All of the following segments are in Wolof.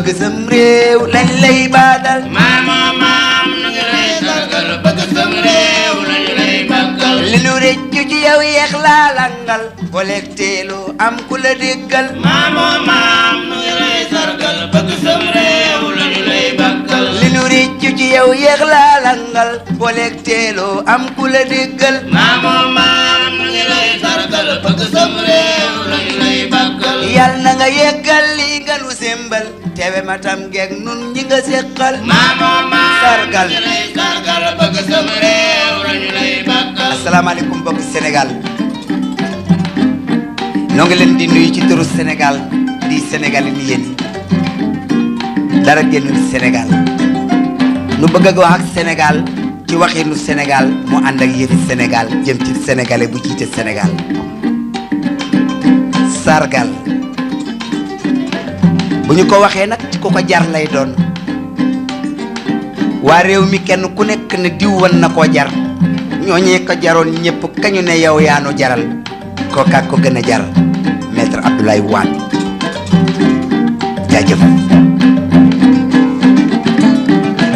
bëgg sam réew lañ lay baadal maam nu ngi lay sargal bëgg sam réew lañu lay bàkkal li nu rëccu ci yow yeex laa langal booleeg teelu am ku la déggal maam nu ngi lay sargal bëgg sam réew lañu lay bàkkal li nu rëccu ci yow yeex laa langal booleeg teelu am ku la déggal maam nu ngi lay sargal bëgg sam réew lañu lay bàkkal yal na nga yeggal li nga nu sembal teewe matam geeg nun ñi nga seqal maam sargal nu ngi lay sargal bëgg sam réew lañu lay bàkkal asalaamaaleykum mbokk Sénégal noo ngi leen di nuyu ci turu Sénégal di Sénégal ni yéen dara génnul Sénégal nu bëgg a wax ak Sénégal ci waxinu Sénégal mu ànd ak yëfi Sénégal jëm ci sénégalais bu jiite Sénégal sargal bu ñu ko waxee nag ci ku ko jar lay doon waa réew mi kenn ku nekk ne diw wan na koo jar ñooñee ko jaroon ñëpp kañu ne yow yaanu jaral kooka ko gën a jar maître Abdoulaye Wade jaajëf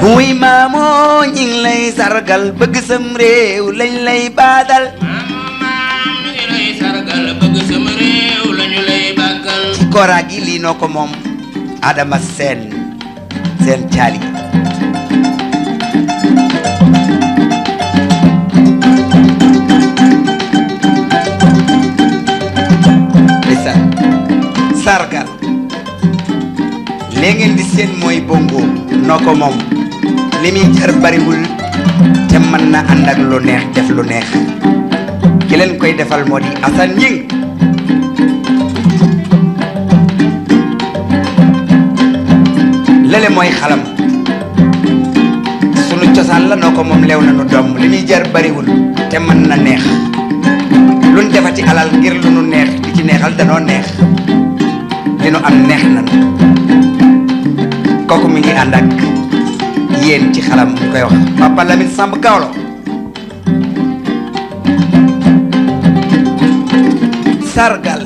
muy maamoo ñi ngi lay sargal bëgg sam réew lañ lay baadal maam nu ngi lay sargal bëgg sam réew lañu lay bàkkal ci kora gi lii noo ko moom Adama seen caali sargal léegi ngeen di seen mooy bongo noo ko moom li muy jar bariwul te mën na ànd ak lu neex def lu neex ki leen koy defal moo di Assane Ñing lele mooy xalam sunu cosaan la noo ko moom leew na nu doom li muy jar bariwul te mën na neex luñ defati alal ngir lu nu neex di ci neexal danoo neex li nu am neex na kooku mi ngi ànd ak yéen ci xalam ñu koy wax Papa Lamine Samb Gawlo sargal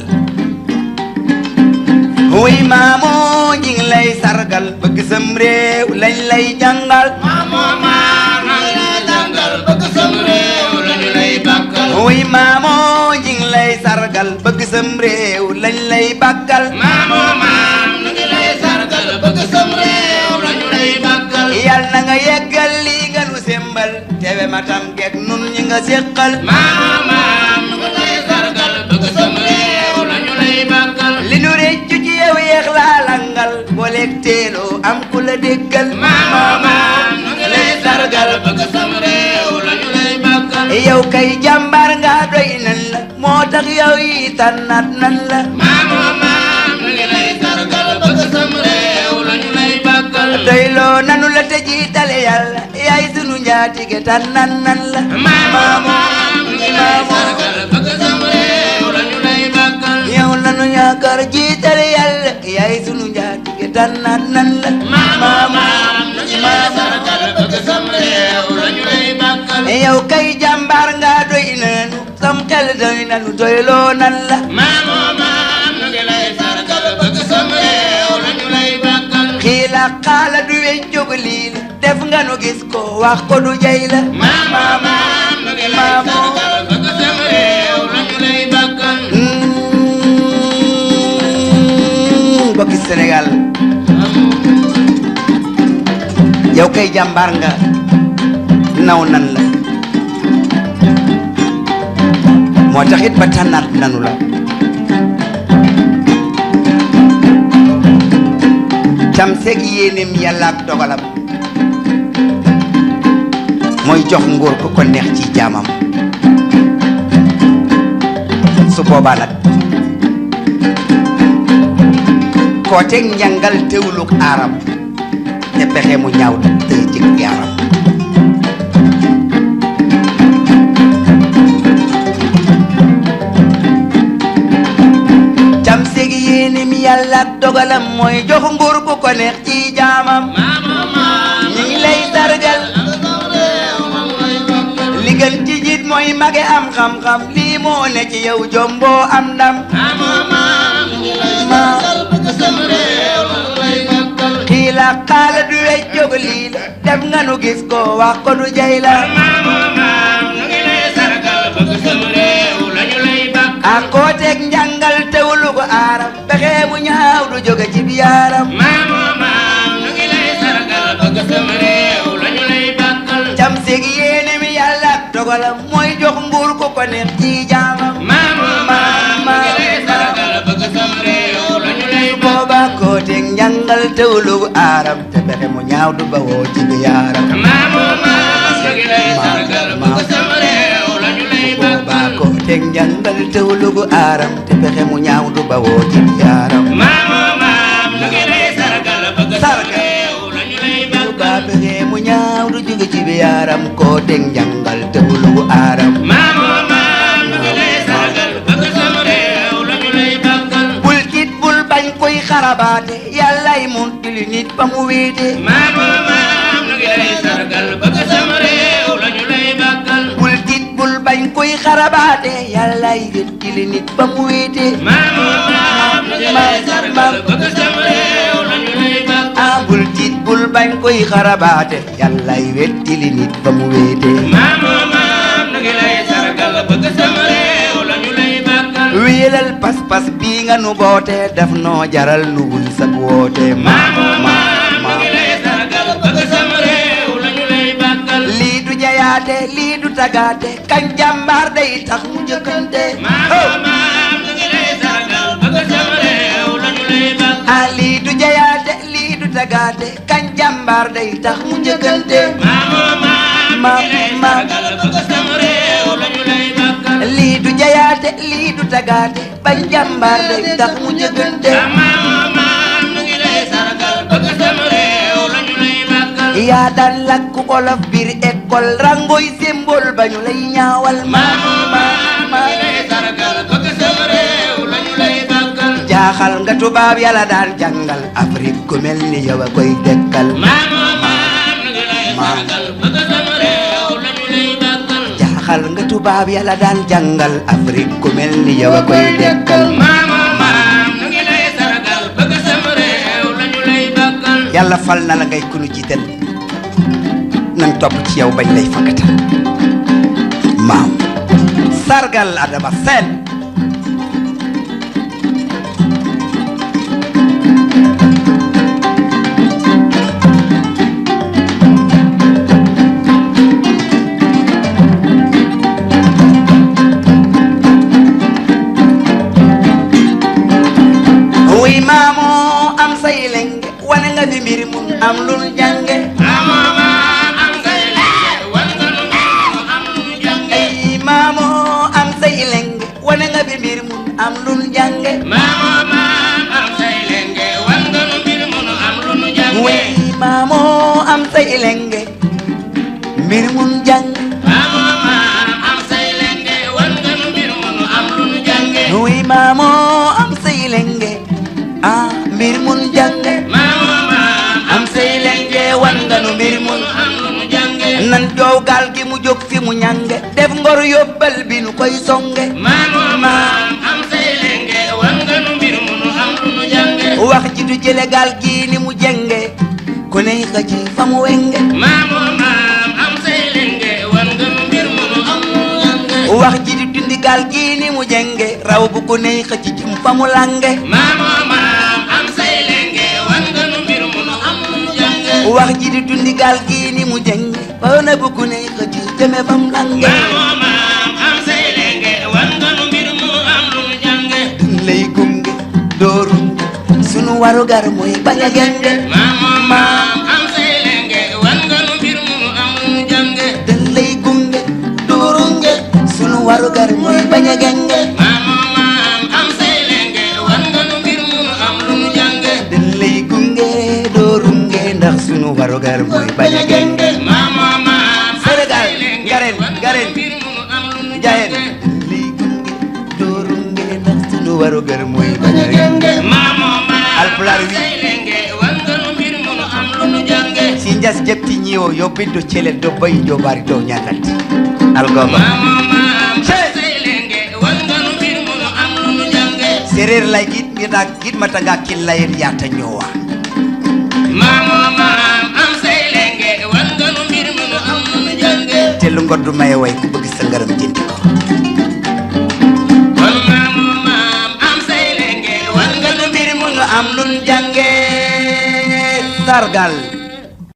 wuy maamoo ñi ngi lay sargal bëgg sam réew lañ lay jàngal maam nu ngi lay sargal bëgg sam réew lañu lay bàkkal wuy maamoo ñi ngi lay sargal bëgg sam réew lañ lay bàkkal maam nu ngi lay sargal bëgg sam réew lañu lay bàkkal yal na nga yeggal lii nga nu sembal teewe matam geeg nun ñi nga séqal maam nu ngi lay sargal bëgg sam réew lañu lay bàkkal li nu réccu ci yow yeex laa langal booleeg teeloo am ku la déggal maam nu ngi lay sargal bëgg sam réew lañu lay bàkkal yow kay jàmbaar nga doy nan la moo tax yow yi tànnaat nan la maam nu ngi lay sargal bëgg sam réew lañu lay bàkkal doyloo nanu la te jiitale yàlla yaay sunu njaatige tànnan nan la maam nu ngi lay sargal bëgg sam réew lañu lay bàkkal yow lanu yaakaar jiitale yàlla yaay sunu njaatige tànnan nan la maam nu ngi lay sargal bëgg sam réew lañu lay bàkkal yow kay jàmbaar nga doy nanu sam xel doy nanu doyloo nan la maam nu ngi lay sargal bëgg sam réew lañu lay bàkkal xiila xaala du weñ jóg lii la def nga nu gis ko wax ko du jay la maam nu ngi lay sargal bëgg sam réew lañu lay bàkkal mbokki Sénégal yow kay jàmbaar nga naw nan la moo taxit ba tànnaat nanu la cam seeg yéenem yàlla ak dogalam mooy jox nguur ku ko neex ci jaamam su boobaa nag koo teg njàngal teewuluk aaram te pexe mu ñaaw te jëg yaaram cam seeg yéenem yàlla ak dogalam mooy jox nguur ku ko neex ci jaamam ñi ngi lay sargal li gën ci jiit mooy mage am xam-xam lii moo ne ci yow jomboo am ndam la xaala du wey jóg lii la def nga nu gis ko wax ko nu jay la maamoo maam nu ngi lay sargal bëgg sama réew lañu lay bàkk a kooteeg njàngal teewlu ko aaram pexe mu ñaaw du jóge ci biyaaram maamoo maam nu ngi lay sargal bëgg sama réew lañu lay bàkkal cam seeg yéene mi yàlla dogalam mooy jox nguur ko ko neex ci jaamam maamoo maam nu ngi lay sargal bëgg sama réew lañu lay bàkkal booba kooteeg njàngal teewlu ko aaram te pexe mu ñaaw du bawoo ci biyaaram maamoo maam nu ngi lay sargal bëgg sama réew lañu lay booba bàkkal kooteeg njàngal teewlu ko aaram te pexe mu ñaaw du bawoo ci biyaaram maamoo maam nu ngi lay sargal bëgg sama réew lañu lay booba bàkkal pexe mu ñaaw du jóge ci biyaaram kooteeg njàngal teewlu ko aaram maamoo maam nu ngi lay sargal bëgg sama réew lañu lay bàkkal bul tiit bul bañ koy xarabaate yàllay mun tili nit ba mu wéete maamoo maam nu ngi lay sargal bëgg sama réew lañu lay bàkkal bul tiit bul bañ koy xarabaate yàllay tili nit ba mu wéete maamoo maam nu ngi lay sargal bëgg sama réew lañu lay bàkkal ah bul tiit bul bañ koy xarabaate yàllay wettili nit ba mu wéete maamoo maam nu ngi lay sargal bëgg sama réew lañu lay bàkkal wéelal pas-pas bii nga nu boote daf noo jaral nu wul sa woote maamoo maam nu ngi lay sargal bëgg sama réew lañu lay bàkkal lii du jayaate lii du tagaate kañ jàmbaar day tax mu jëkkante maamoo maam nu ngi lay sargal bëgg sama réew lañu lay bàkkal ah lii du jayaate lii du tagaate kañ jàmbaar day tax mu jëkkante maamoo maam nu ngi lay sargal bëgg sama réew lañu lay bàkkal lii du jayaate lii du tagaate bañ jàmbaar day tax mu jëkkante maamoo maam nu ngi lay sargal bëgg sama réew lañu lay bàkkal yaa daan lakk olof biir école rangoy symbole ba ñu lay ñaawal maamoo maam nu ngi lay sargal bëgg sama réew lañu lay bàkkal jaaxal nga tubaab yàlla daan jàngal Afrique ku mel ni yow a koy dekkal maamoo maam nu ngi lay sargal bëgg sama réew lañu lay bàkkal jaaxal nga tubaab yàlla daan jàngal Afrique ku mel ni yow a koy dekkal maamoo maam nu ngi lay sargal bëgg sama réew lañu lay bàkkal yàlla fal na la ngay kunu jiital nan topp ci yow bañ lay fakkatal maam sargal Adama Sène wuy maamoo am say lenge wane nga fi mbir mun am lu nu jànge maamoo maam am say lenge wan nga nu mbir mu am lu nu jànge ay maamoo am say lenge wane nga fi mbir mun am lu nu jànge maamoo maam am say lenge wan nga nu mbir mu am lu nu jànge wuy maamoo am say lenge mbir mun jàng maamoo maam am say lenge wan nga nu mbir mu am lu nu jànge wuy maamoo am say lenge ah mbir mun jàng maamoo maam am say lenge wan nga nu mbir mun am lu nu jànge nan joow gaal gi mu jóg fi mu ñànge def ngor yóbbal bi nu koy songe maamoo maam am say lenge wan nga nu mbir mu am lu nu jànge wax ji du jële gaal gi ni mu jenge ku ne xëcc fa mu wenge maamoo maam am say lenge wan nga nu mbir mu am lu nu jànge wax ji du dundi gaal gi ni mu jenge raw bu ku ne xëcc jëm fa mu lange maamoo maam am say lenge wan nga nu mbir mu am lu nu jànge wax ji du dundi gaal gi ni mu jenge ba na bu ku ne xëcc jëme fa mu lange maamoo maam am say lenge wan nga nu mbir mu am lu nu jànge dun lay gunge doorunge sunu warugar mooy bañ a genge maamoo maam am say lenge wan nga nu mbir mu am lu nu jànge dun lay gunge doorunge sunu warugar mooy bañ a genge maamoo maam am say lenge wan nga nu mbir mu am lu nu jànge dun lay gunge doorunge ndax sunu warugar mooy bañ a genge maamoo maam Sénégal Gareen Gareen mbir mu am lu nu Jaayeen jànge lii gunge doorunge ndax sunu warugar mooy bañ a genge maamoo maam Alpulaar wi say lenge wan nga nu mbir mu am lu nu jànge si njas jepti ñiwo yobbiddo celel do bayi do bari dow ñagatti algoba maamoo maam say lenge wan nga nu mbir mu am lu nu jànge séréer lay git ngita gitmata nga killayen yata ñowa maamu maam am say lenge wan nga nu mbir mi nu am nu jànge te lu ngor du maye way ku bëgg sa ngërëm jëndi ko kon maamu maam am say lenge wan nga nu mbir mi nu am nu jànge sargal